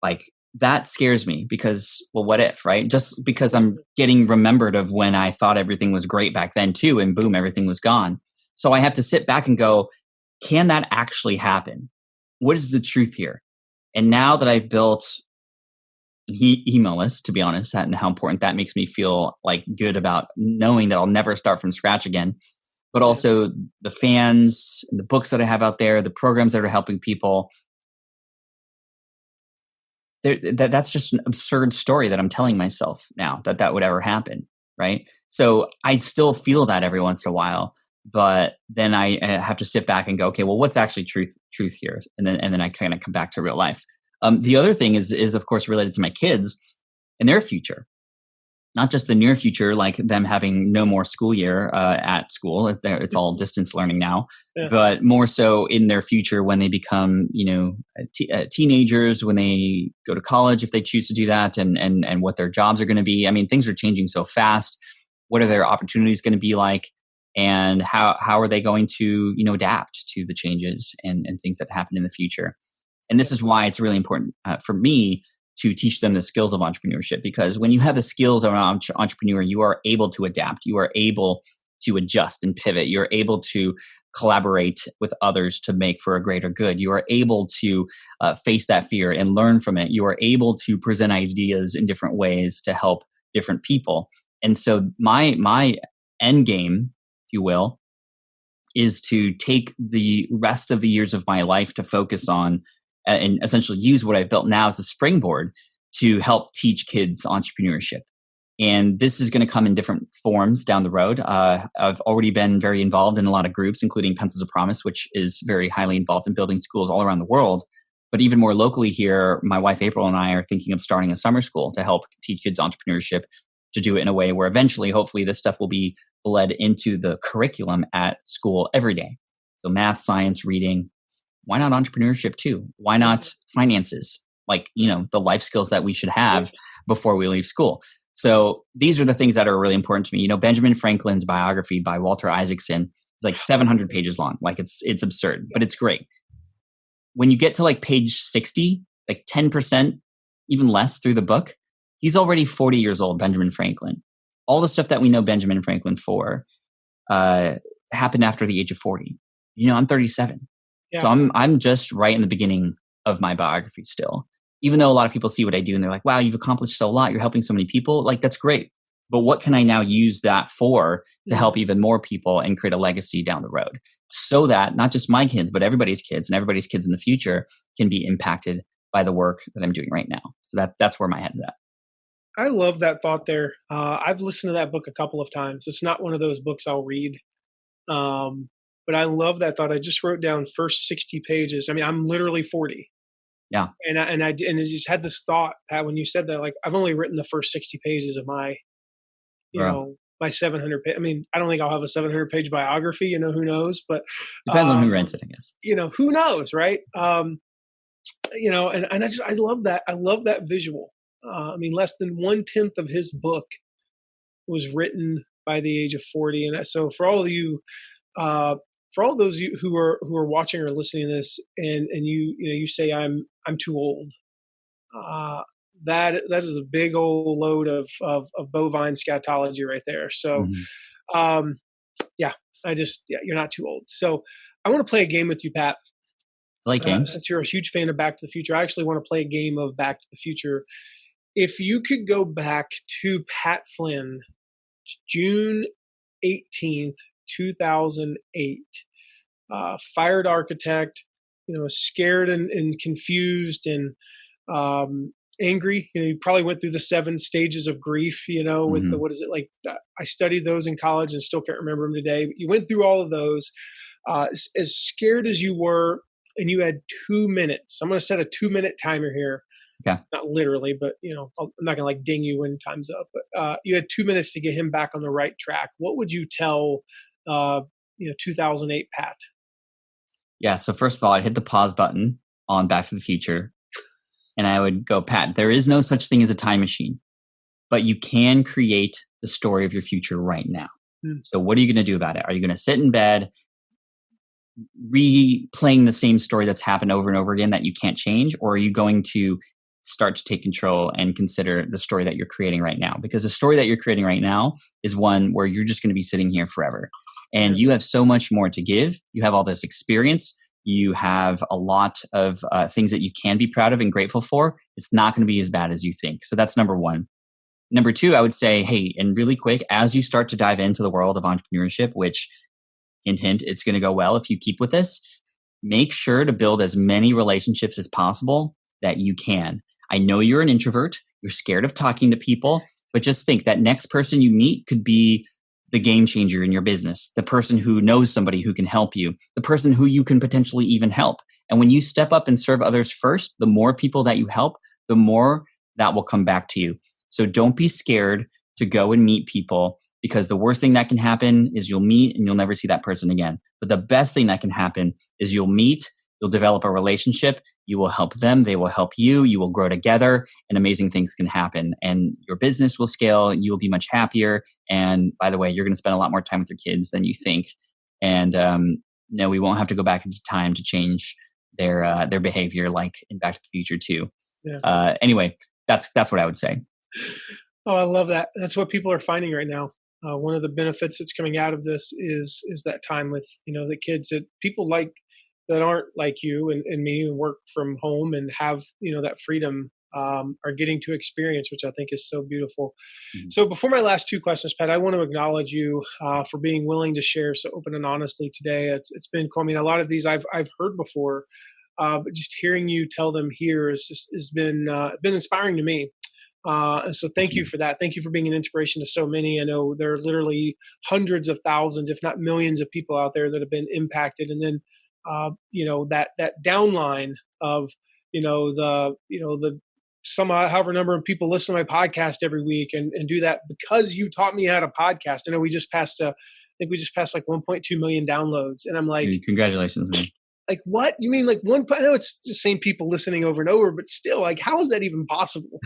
Like, that scares me because, well, what if, right? Just because I'm getting remembered of when I thought everything was great back then too, and boom, everything was gone. So I have to sit back and go, can that actually happen? What is the truth here? And now that I've built an email list, to be honest, and how important that makes me feel like good about knowing that I'll never start from scratch again, but also the fans, the books that I have out there, the programs that are helping people. That's just an absurd story that I'm telling myself now that would ever happen, right? So I still feel that every once in a while, but then I have to sit back and go, okay, well, what's actually truth here? And then I kind of come back to real life. The other thing is of course related to my kids and their future. Not just the near future, like them having no more school year at school. It's all distance learning now, but more so in their future when they become, teenagers, when they go to college, if they choose to do that, and what their jobs are going to be. I mean, things are changing so fast. What are their opportunities going to be like? And how are they going to, adapt to the changes and things that happen in the future? And this is why it's really important for me to teach them the skills of entrepreneurship, because when you have the skills of an entrepreneur, you are able to adapt, you are able to adjust and pivot, you're able to collaborate with others to make for a greater good, you are able to face that fear and learn from it, you are able to present ideas in different ways to help different people. And so my end game, if you will, is to take the rest of the years of my life to focus on and essentially use what I've built now as a springboard to help teach kids entrepreneurship. And this is going to come in different forms down the road. I've already been very involved in a lot of groups, including Pencils of Promise, which is very highly involved in building schools all around the world. But even more locally here, my wife April and I are thinking of starting a summer school to help teach kids entrepreneurship, to do it in a way where eventually, hopefully, this stuff will be bled into the curriculum at school every day. So math, science, reading. Why not entrepreneurship too? Why not finances? Like, the life skills that we should have before we leave school. So these are the things that are really important to me. Benjamin Franklin's biography by Walter Isaacson is like 700 pages long. Like it's absurd, but it's great. When you get to like page 60, like 10%, even less through the book, he's already 40 years old, Benjamin Franklin. All the stuff that we know Benjamin Franklin for happened after the age of 40. I'm 37. Yeah. So I'm just right in the beginning of my biography still. Even though a lot of people see what I do and they're like, wow, you've accomplished so a lot. You're helping so many people. Like, that's great. But what can I now use that for to help even more people and create a legacy down the road, so that not just my kids, but everybody's kids and everybody's kids in the future can be impacted by the work that I'm doing right now. So that's where my head's at. I love that thought there. I've listened to that book a couple of times. It's not one of those books I'll read. But I love that thought. I just wrote down first 60 pages. I mean, I'm literally 40. Yeah. And I just had this thought, Pat, when you said that, like, I've only written the first 60 pages of my, my 700 page. I mean, I don't think I'll have a 700 page biography, who knows, but depends on who rents it, I guess. Who knows, right? And I love that. I love that visual. I mean, less than 1/10 of his book was written by the age of 40. And so for all of you, for all those who are watching or listening to this, and you say I'm too old, that is a big old load of bovine scatology right there. So, you're not too old. So I want to play a game with you, Pat. I like games. Since you're a huge fan of Back to the Future, I actually want to play a game of Back to the Future. If you could go back to Pat Flynn, June 18th, 2008, fired architect, scared and confused and angry. You probably went through the 7 stages of grief, with the, what is it like? I studied those in college and still can't remember them today. But you went through all of those. As scared as you were, and you had 2 minutes. I'm going to set a 2-minute timer here. Okay. Not literally, but I'm not going to like ding you when time's up. But you had 2 minutes to get him back on the right track. What would you tell 2008 Pat? Yeah. So first of all, I'd hit the pause button on Back to the Future, and I would go, Pat, there is no such thing as a time machine, but you can create the story of your future right now. So what are you going to do about it? Are you going to sit in bed replaying the same story that's happened over and over again that you can't change? Or are you going to start to take control and consider the story that you're creating right now? Because the story that you're creating right now is one where you're just going to be sitting here forever. And you have so much more to give. You have all this experience. You have a lot of things that you can be proud of and grateful for. It's not going to be as bad as you think. So that's number one. Number two, I would say, hey, and really quick, as you start to dive into the world of entrepreneurship, which hint, hint, it's going to go well if you keep with this, make sure to build as many relationships as possible that you can. I know you're an introvert. You're scared of talking to people, but just think that next person you meet could be the game changer in your business, the person who knows somebody who can help you, the person who you can potentially even help. And when you step up and serve others first, the more people that you help, the more that will come back to you. So don't be scared to go and meet people, because the worst thing that can happen is you'll meet and you'll never see that person again. But the best thing that can happen is you'll meet, you'll develop a relationship, you will help them, they will help you, you will grow together, and amazing things can happen. And your business will scale, you will be much happier. And by the way, you're going to spend a lot more time with your kids than you think. And no, we won't have to go back into time to change their behavior, like in Back to the Future too. Yeah. Anyway, that's what I would say. Oh, I love that. That's what people are finding right now. One of the benefits that's coming out of this is that time with, the kids, that people like that aren't like you and me, who work from home and have, that freedom, are getting to experience, which I think is so beautiful. Mm-hmm. So before my last two questions, Pat, I want to acknowledge you for being willing to share so open and honestly today. It's been cool. I mean, a lot of these I've heard before, but just hearing you tell them here has been inspiring to me. And so thank you for that. Thank you for being an inspiration to so many. I know there are literally hundreds of thousands, if not millions of people out there that have been impacted. And then, that downline of, however number of people listen to my podcast every week and do that because you taught me how to podcast. I know we just passed like 1.2 million downloads. And I'm like, congratulations, man. Like, what? You mean like one? I know it's the same people listening over and over, but still, like, how is that even possible?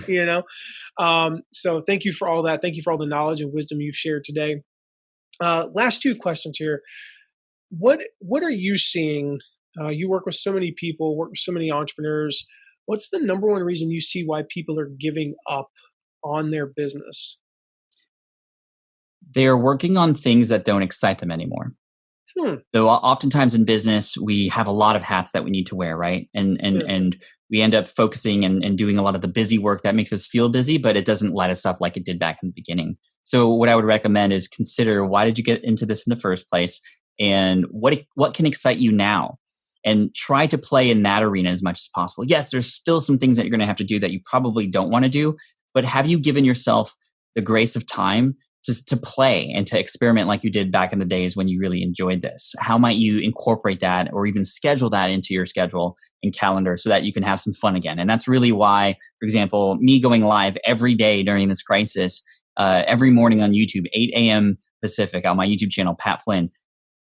So thank you for all that. Thank you for all the knowledge and wisdom you've shared today. Last two questions here. What are you seeing? You work with so many people, work with so many entrepreneurs. What's the number one reason you see why people are giving up on their business? They are working on things that don't excite them anymore. So oftentimes in business, we have a lot of hats that we need to wear, right? And we end up focusing and doing a lot of the busy work that makes us feel busy, but it doesn't light us up like it did back in the beginning. So what I would recommend is consider, why did you get into this in the first place? And what can excite you now? And try to play in that arena as much as possible. Yes, there's still some things that you're going to have to do that you probably don't want to do, but have you given yourself the grace of time just to play and to experiment like you did back in the days when you really enjoyed this? How might you incorporate that or even schedule that into your schedule and calendar so that you can have some fun again? And that's really why, for example, me going live every day during this crisis, every morning on YouTube, 8 a.m. Pacific on my YouTube channel, Pat Flynn,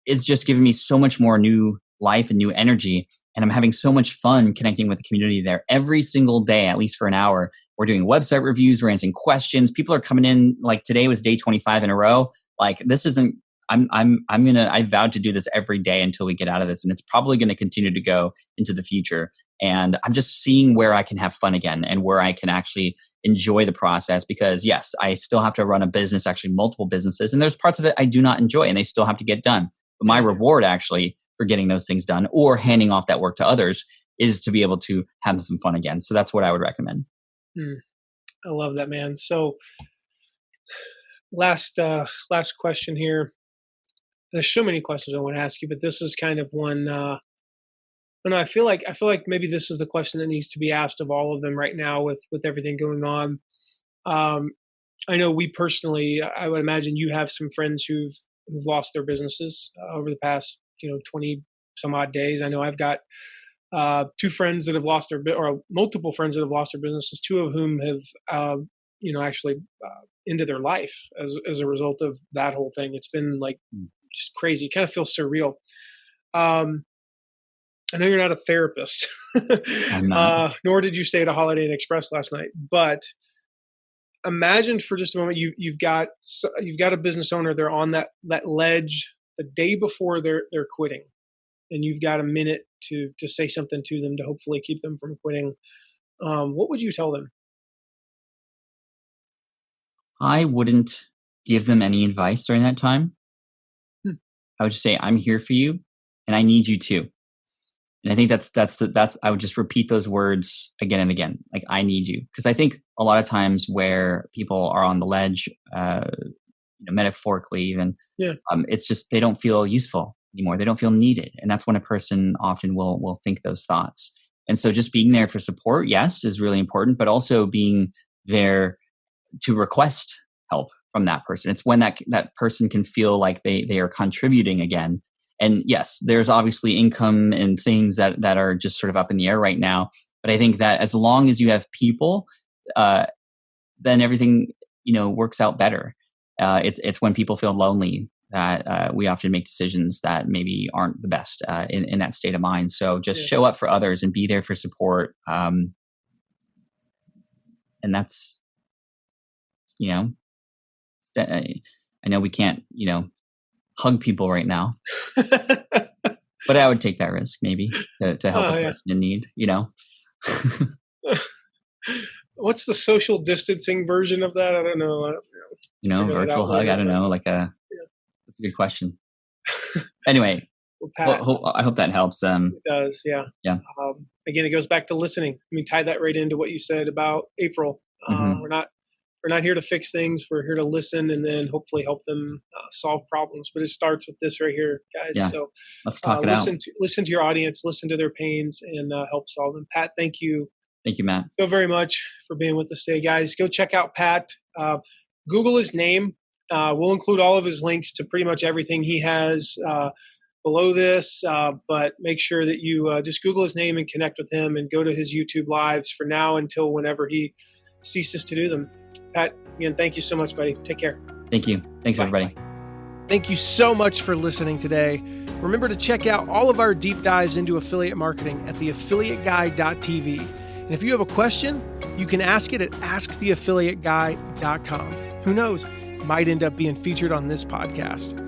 is just giving me so much more new life and new energy. And I'm having so much fun connecting with the community there every single day, at least for an hour. We're doing website reviews, we're answering questions. People are coming in, like today was day 25 in a row. Like, this isn't, I vowed to do this every day until we get out of this. And it's probably going to continue to go into the future. And I'm just seeing where I can have fun again and where I can actually enjoy the process, because yes, I still have to run a business, actually multiple businesses. And there's parts of it I do not enjoy and they still have to get done. But my reward actually for getting those things done or handing off that work to others is to be able to have some fun again. So that's what I would recommend. I love that, man. So last question here. There's so many questions I want to ask you, but this is kind of one, I feel like maybe this is the question that needs to be asked of all of them right now with everything going on. I know we personally, I would imagine you have some friends who've lost their businesses over the past 20 some odd days. I know I've got two friends that have lost or multiple friends that have lost their businesses, two of whom have, actually ended their life as a result of that whole thing. It's been like just crazy. It kind of feels surreal. I know you're not a therapist, I'm not. nor did you stay at a Holiday Inn Express last night, but imagine for just a moment, you've got a business owner. They're on that ledge the day before they're quitting, and you've got a minute to say something to them to hopefully keep them from quitting. What would you tell them? I wouldn't give them any advice during that time. I would just say, I'm here for you and I need you too. And I think that's I would just repeat those words again and again. Like, I need you. Because I think a lot of times where people are on the ledge, metaphorically even, it's just, they don't feel useful anymore. They don't feel needed. And that's when a person often will think those thoughts. And so just being there for support, yes, is really important, but also being there to request help from that person. It's when that person can feel like they are contributing again. And yes, there's obviously income and things that are just sort of up in the air right now. But I think that as long as you have people, then everything, works out better. It's when people feel lonely that we often make decisions that maybe aren't the best in that state of mind. So just show up for others and be there for support. And that's, I know we can't, hug people right now, but I would take that risk maybe to help a person in need, What's the social distancing version of that? I don't know. Virtual hug. I don't know. That's a good question. Anyway, well, Pat, I hope that helps. It does. Yeah. Yeah. Again, it goes back to listening. Tie that right into what you said about April. We're not here to fix things. We're here to listen and then hopefully help them solve problems. But it starts with this right here, guys. Yeah. So let's talk it out. Listen to your audience, listen to their pains, and help solve them. Pat, thank you. Thank you, Matt. So very much for being with us today, guys. Go check out Pat. Google his name. We'll include all of his links to pretty much everything he has below this. But make sure that you just Google his name and connect with him and go to his YouTube lives for now until whenever he ceases to do them. Pat, again, thank you so much, buddy. Take care. Thank you. Thanks, Bye. everybody. Thank you so much for listening today. Remember to check out all of our deep dives into affiliate marketing at theaffiliateguy.tv. And if you have a question, you can ask it at asktheaffiliateguy.com. Who knows? Might end up being featured on this podcast.